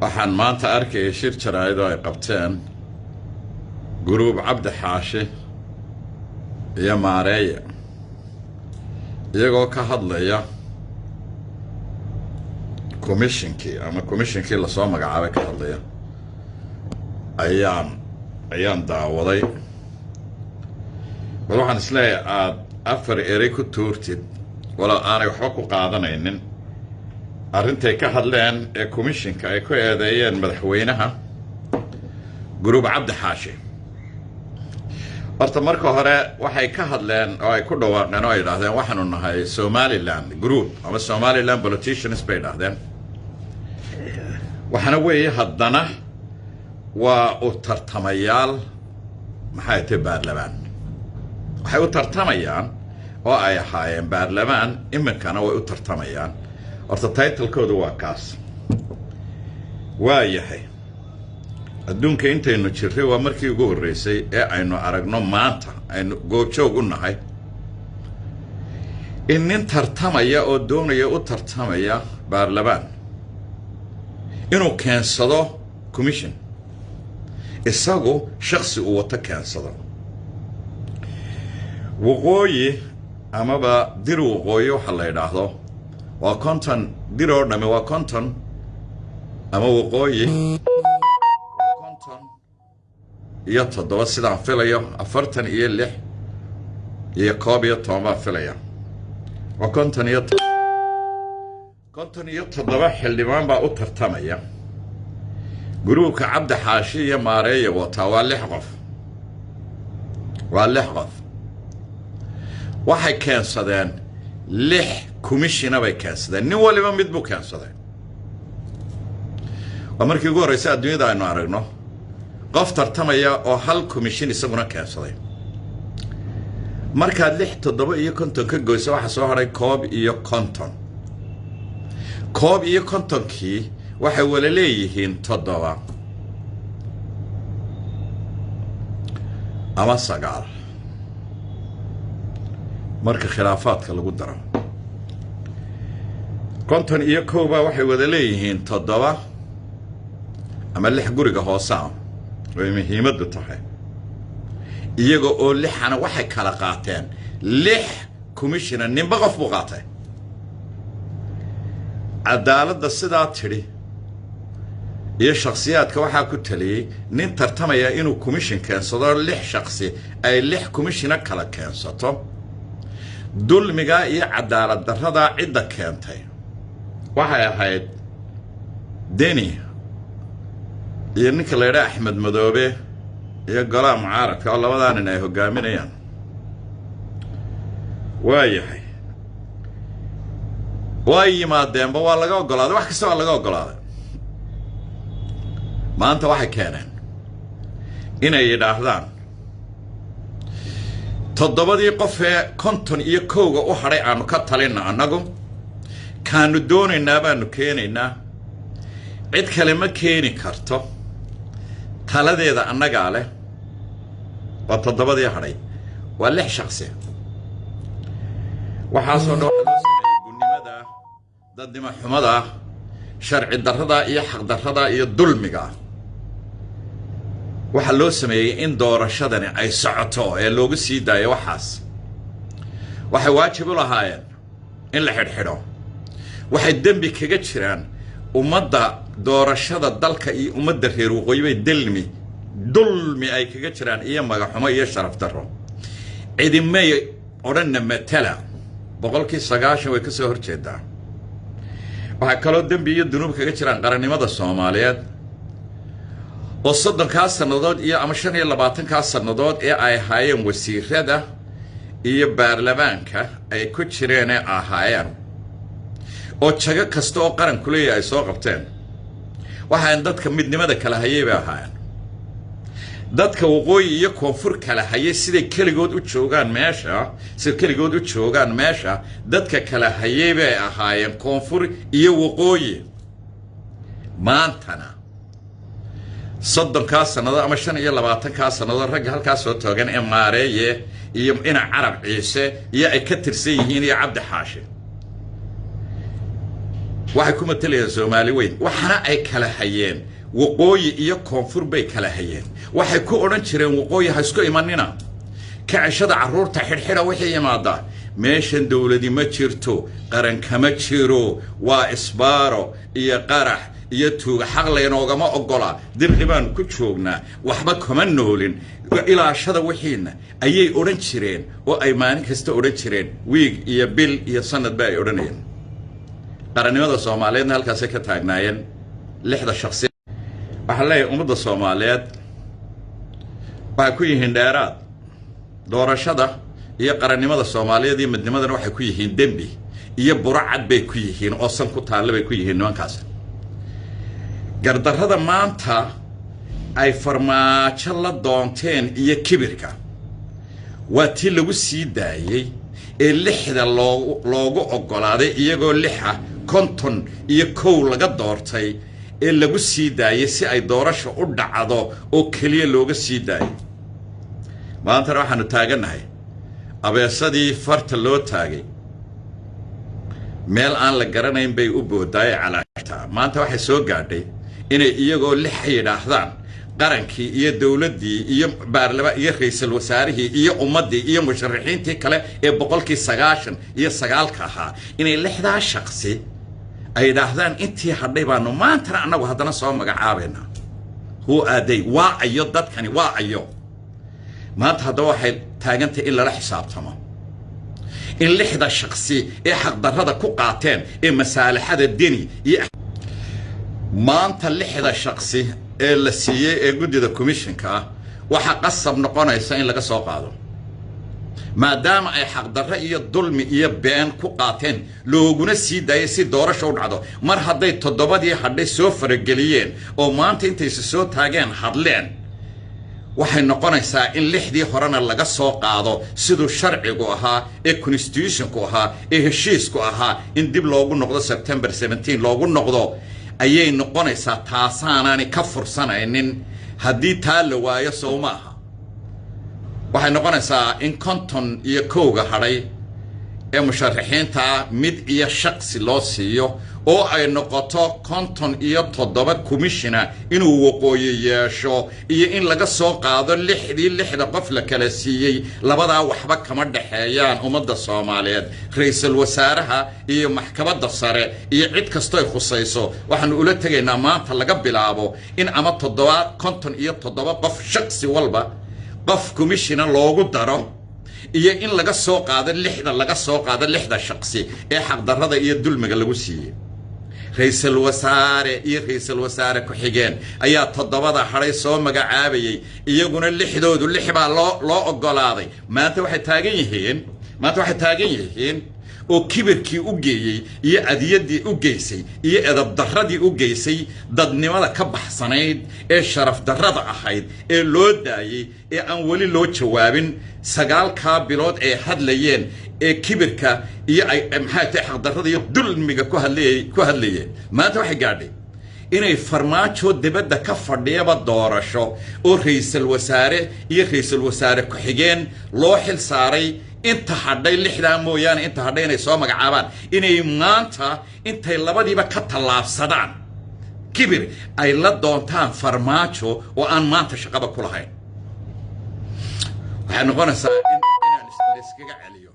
waxaan maanta arkay shir jaraa'id oo ay qabteen gruub Cabdi Xaashi iyo Maareeye iyagoo ka hadlaya komishinkii la soo magacaabay ka hadlaya ayaan daawaday bal waxaan isleeyahay aad afar erey ku tuurtid wala aanay waxba ku qaadanaynin arintay ka hadleen ee komishinka ay ku eedeeyeen madaxweynaha gruub Cabdi Xaashi horta marka hore waxay ka hadleen oo ay ku dhawaaqeen oo ay yiraahdeen waxaanu nahay Somaliland group ama Somaliland politicians bay yiraahdeen waxana weeye haddana waa u tartamayaal maxay tahay baarlamaan waxay u tartamayaan oo ay ahaayeen baarlamaan iminkana way u tartamayaan horta title-koodu waa kaas waa yahay adduunka intaynu jirray waa markii ugu horreysay ee aynu aragno maanta aynu goobjoog u nahay in nin tartamaya oo doonaya u tartamaya baarlamaan inuu keensado commission isagu shakhsi uu wata keensado waqooyi amaba dir waqooyi waxa la yidhaahdo waa konton dir oo dhamme waa konton ama waqooyi waa konton iyo toddoba sidaan filayo 46 iyo 11 baan filaya waa konton iyo toddoba xildhibaan baa u tartamaya gruubka Cabdi Xaashi iyo Maareeye wataa waa 6 qof waxay keensadeen 6 commissioner bay keensadeen nin waliba mid buu keensaday waa markii ugu horreysay adduunyada aynu aragno qof tartamaya oo hal commission isaguna keensaday markaad 6 7 iyo 50 ka goyso waxa soo haray 1 iyo 50 1 iyo 50kii waxay wala leeyihiin 7 ama 9 marka khilaafaadka lagu daro 50 iyo 1 waxay wada leeyihiin 7 ama 6 guriga hoosa way muhiimadu tahay iyaga oo 6ana waxay kala qaateen 6 commissioner ninba qof buu qaatay cadaaladda sidaa tiri iyo shakhsiyaadka waxaa ku taliyay nin tartamaya inuu commission keensado 6 shakhsi ay 6 commissioner kala keensato dulmiga iyo cadaalad darrada cidda keentay waxay ahayd Deni iyo ninka la yiraahdo Axmed Madoobe iyo Golaha Mucaaradka oo labadaan ay hogaaminayaan waayahay way yimaadeenba waa laga ogolaaday wax kasta waa laga ogolaaday maanta waxay keeneen inay yidhaahdaan 7 qof ee 50 iyo 1 u haray aanu ka talina anagu kaanu doonaynaa baanu keenaynaa cid kale ma keeni karto taladeeda annaga leh waa 7 haray waa 6 shakhsi waxaa soo dhawaaqay gunnimada dadnimo xumada sharci darrada iyo xaq darrada iyo dulmiga waxa loo sameeyay in doorashadani ay socoto ee loogu sii daayo waxaas waxay waajib u lahaayeen in la xidhxidho waxay dambi kaga jiraan ummadda doorashada dalka iyo ummadda reer waqooyi bay dulmi ay kaga jiraan iyo magaxumo iyo sharaf darro cidimay odhanna matala 90% way ka soo horjeedaa waxa kaloo dambi iyo dunuub kaga jiraan qarannimada Soomaaliyeed oo 30 sanadood iyo ama 25 sanadood ee ay hayeen wasiirada iyo baarlamaanka ay ku jireen ee ahaayeen oo jaga kasta oo qaran ku leeyahay soo qabteen waxaan dadka midnimada kala hayay bay ahaayeen dadka waqooyi iyo koonfur kala hayay sida kaligood u joogaan meesha dadka kala hayay bay ahaayeen koonfur iyo waqooyi maantana 30 sanadood ama 25 sanadood rag halkaas soo taagan ee Maareeye iyo ina Carab Ciise iyo ay ka tirsan yihiin iyo Cabdi Xaashi waxay ku matalayaan Soomaali weyn waxana ay kala hayeen waqooyi iyo koonfur bay kala hayeen waxay ku oran jireen waqooyi ha isku imanina kacashada caruurta xirxira wixii yimaada meeshan dawladii ma jirto qaran kama jiro waa isbaaro iyo qarax iyo tuuga xaq leenoogama ogola dirqibaan ku joognaa waxba kuma noolin ilaashada wixiina ayay oran jireen oo ay maalin kasta oran jireen wiig iyo bil iyo sanad bay oranayeen qarannimada Soomaaliyeedna halkaas ay ka taagnaayeen lixda shakhsi waxa la yiraahdaa ummadda Soomaaliyeed baa ku yihiin dheeraad doorashada iyo qarannimada Soomaaliyeed iyo midnimadana waxay ku yihiin dambi iyo burcad bay ku yihiin oo san ku taal bay ku yihiin nimankaas gardarrada maanta ay farmaajo la doonteen iyo kibirka waa tii lagu sii daayay ee lixda loogu ogolaaday iyagoo lixa konton iyo kow laga doortay ee lagu sii daayay si ay doorasho u dhacdo oo kaliya looga sii daayay maanta waxaanu taaganahay abeesadii farta loo taagay meel aan la garanayn bay u booday calaashta maanta waxay soo gaadhay inay iyagoo lix yidhaahdaan qarankii iyo dawladii iyo baarlama iyo ra'iisul wasaarihii iyo ummadii iyo musharaxiintii kale ee 99% ka ahaa inay lixdaa shakhsi ay yidhaahdaan intii hadhay baanu maanta anagu haddana soo magacaabeena huu aaday waa ayo dadkani waa ayo maanta hadda waxay taagantay in lala xisaabtamo in lixda shakhsi ee xaqdarrada ku qaateen ee masaalaxada dini iyo maanta lixda shakhsi ee la siiyay ee guddida commissionka waxa qasab noqonaysa in laga soo qaado maadaama ay xaqdarro iyo dulmi iyo been ku qaateen looguna sii daayay si doorasho u dhacdo mar hadday toddobadii hadhay soo farageliyeen oo maanta intay soo taageen hadleen waxay noqonaysaa in lixdii horena laga soo qaado sidoo sharcigu ahaa ee constitutionku ahaa ee heshiisku ahaa in dib loogu noqdo September 17 loogu noqdo ayay noqonaysaa taasaanaani ka fursanaynin haddii taa la waayo Soomaha waxay noqonaysaa in konton iyo kowga hadhay ee musharaxiinta mid iyo shakhsi loo siiyo oo ay noqoto konton iyo toddoba commissioner inuu waqooyi yeesho iyo in laga soo qaado lixda qof la kala siiyay labadaa waxba kama dhaxeeyaan ummadda Soomaaliyeed ra'iisul wasaaraha iyo maxkamadda sare iyo cid kasto ay khusayso waxaanu ula tagaynaa maanta laga bilaabo in ama konton iyo toddoba qof shakhsi walba qof commissioner loogu daro iyo in laga soo qaado lixda shakhsi ee xaqdarrada iyo dulmiga lagu siiyay ra'iisul wasaare ku xigeen ayaa toddobada hadhay soo magacaabayay iyaguna lixdoodu lix baa loo ogolaaday maanta waxay taagan yihiin oo kibirkii u geeyay iyo adiyadii u geysay iyo edab darradii u geysay dadnimada ka baxsanayd ee sharaf darrada ahayd ee loo daayay ee aan wali loo jawaabin 9 bilood ee hadlayeen ee kibirka iyo ay maxay xaqdarrada iyo dulmiga ku hadlayeen maanta waxay gaadhay inay farmaajo dibadda ka fadhiyaba doorasho oo ra'iisul wasaare ku xigeen loo xil saaray inta hadhay lixda mooyaan inta hadhay inay soo magacaabaan inay maanta intay labadiiba ka talaabsadaan kibir ay la doontaan farmaajo oo aan maanta shaqaba ku lahayn waxaan noqonaysaa in iskaga celiyo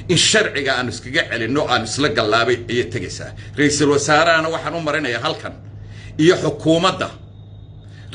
in sharciga aan iskaga celino aan isla galaabay ay tagaysaa ra'iisul wasaarahana waxaan u marinayaa halkan iyo xukuumadda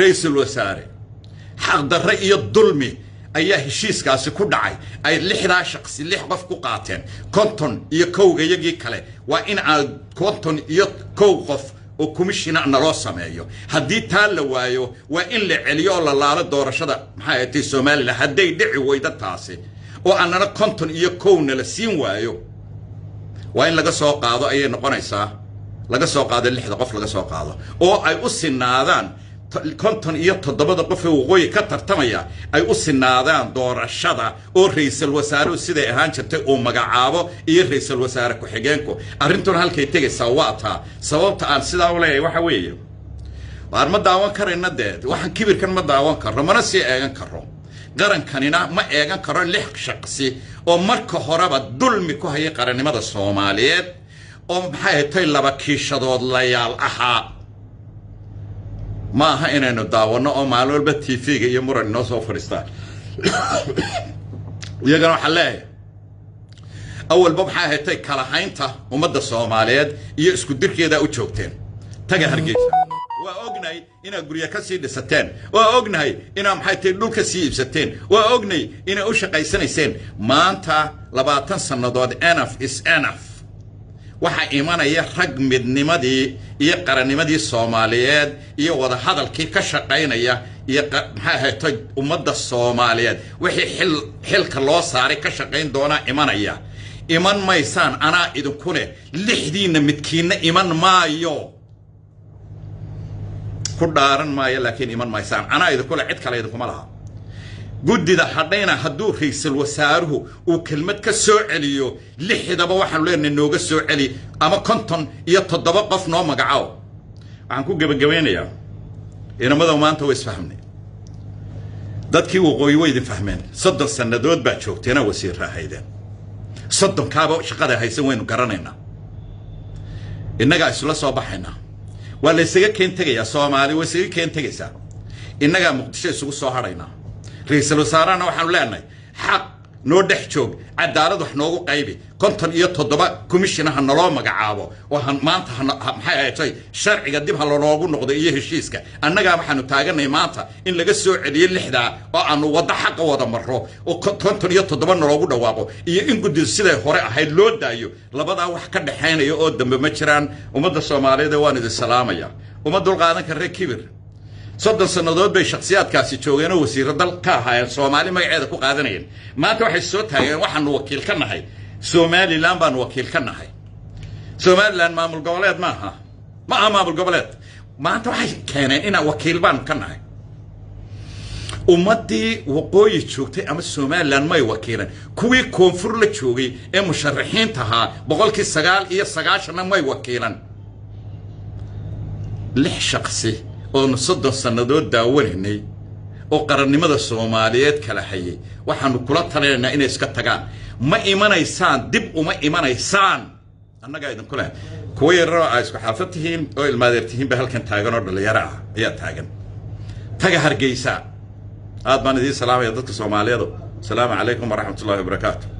ra'iisul wasaare xaq darro iyo dulmi ayaa heshiiskaasi ku dhacay ay lixda shakhsi lix qof ku qaateen konton iyo kowga iyagii kale waa in aan konton iyo kow qof oo commissioner naloo sameeyo haddii taa la waayo waa in la celiyo oo la laalo doorashada maxay ahayd Soomaaliland hadday dhici weydo taasi oo aanana konton iyo kowna la siin waayo waa in laga soo qaado ayay noqonaysaa laga soo qaado lixda qof laga soo qaado oo ay u sinaadaan konton iyo toddobada qof ee waqooyi ka tartamaya ay u sinaadaan doorashada oo ra'iisul wasaaruhu siday ahaan jirtay oo magacaabo iyo ra'iisul wasaare ku xigeenku arintuna halkay tagaysaa waa taa sababta aan sidaa u leeyahay waxa weeye waar ma daawan karayna deed waxaan kibirkan ma daawan karo mana sii eegan karo qarankanina ma eegan karo lix shakhsi oo marka horeba dulmi ku hayay qarannimada Soomaaliyeed oo maxay tahay laba kiishadood layaal ahaa ma aha inaynu daawano oo maalin walba TV-ga iyo muran inoo soo fadhiistaan iyagana waxa leeyahay awalba maxay tahay kala haynta ummadda Soomaaliyeed iyo isku dirkeeda u joogteen taga Hargeysa waa ognahay ina guriga ka sii dhisateen waa ognahay ina maxay tahay dhulka sii iibsateen waa ognahay ina u shaqaysanayseen maanta 20 sanadood enough is enough waxa imanaya rag midnimadii iyo qarannimadii Soomaaliyeed iyo wada hadalkii ka shaqaynaya iyo maxay tahay ummadda Soomaaliyeed wixii xilka loo saaray ka shaqayn doona imanaya iman maysaan anaa idinku leh lixdiina midkiina iman maayo ku dhaaran maayo laakiin iman maysaan anaa idinku leh cid kale idinkuma laha guddida hadhayna hadduu ra'iisul wasaaruhu uu kelmad ka soo celiyo lixdaba waxaan leenahay nooga soo celi ama 57 qof noo magacaw waxaan ku gabagabeynayaa inamada maanta way isfahmnay dadkii waqooyi way idin fahmeen 30 sanadood baa joogteena wasiir raahayden 30 kaaba shaqada haysan waynu garanaynaa innaga isla soo baxayna waa la isaga keen tagayaa Soomaali way isaga keen tagaysaa innaga Muqdisho isugu soo hadhaynaa ra'iisul wasaarana waxaan leenahay xaq noo dhex joog cadaalad wax noogu qaybi 57 commissioner naloo magacaabo oo maanta maxay ahayd sharciga dib loogu noqdo iyo heshiiska annaga waxaanu taaganay maanta in laga soo celiyo lixda oo aanu wada xaq wada marro oo 57 naloogu dhawaaqo iyo in guddida siday hore ahayd loo daayo labada wax ka dhaxeynaya oo dambe ma jiraan ummadda Soomaaliyeed waan idin salaamaya ummadda qaadan ka reer kibir 30 sanadood bay shakhsiyaadkaasi joogeen oo wasiir dalka ahaayeen Soomaali magaceeda ku qaadanayeen maanta waxay soo taageen waxaanu wakiil ka nahay Somaliland baan wakiil ka nahay Somaliland maamul goboleed ma aha maamul goboleed maanta waxay keeneen in wakiil baan ka nahay ummadii waqooyi joogtay ama Somaliland may wakiilan kuwii koonfur la joogay ee musharaxiinta ahaa 9% may wakiilan lix shakhsi oo 30 sanadood daawanay oo qarannimada Soomaaliyeed kala hayay waxaanu kula talinaynaa inay iska tagaan ma imanaysaan dib uma imanaysaan annaga idin kula kuwa yar ay isku xaafadtihiin oo ilmaadeertihiin ba halkan taagan oo dhalinyaro ah ayaa taagan taga Hargeysa aad baan idin salaamaya dadka Soomaaliyeed salaamu calaykum wa rahmatullahi wa barakaatuh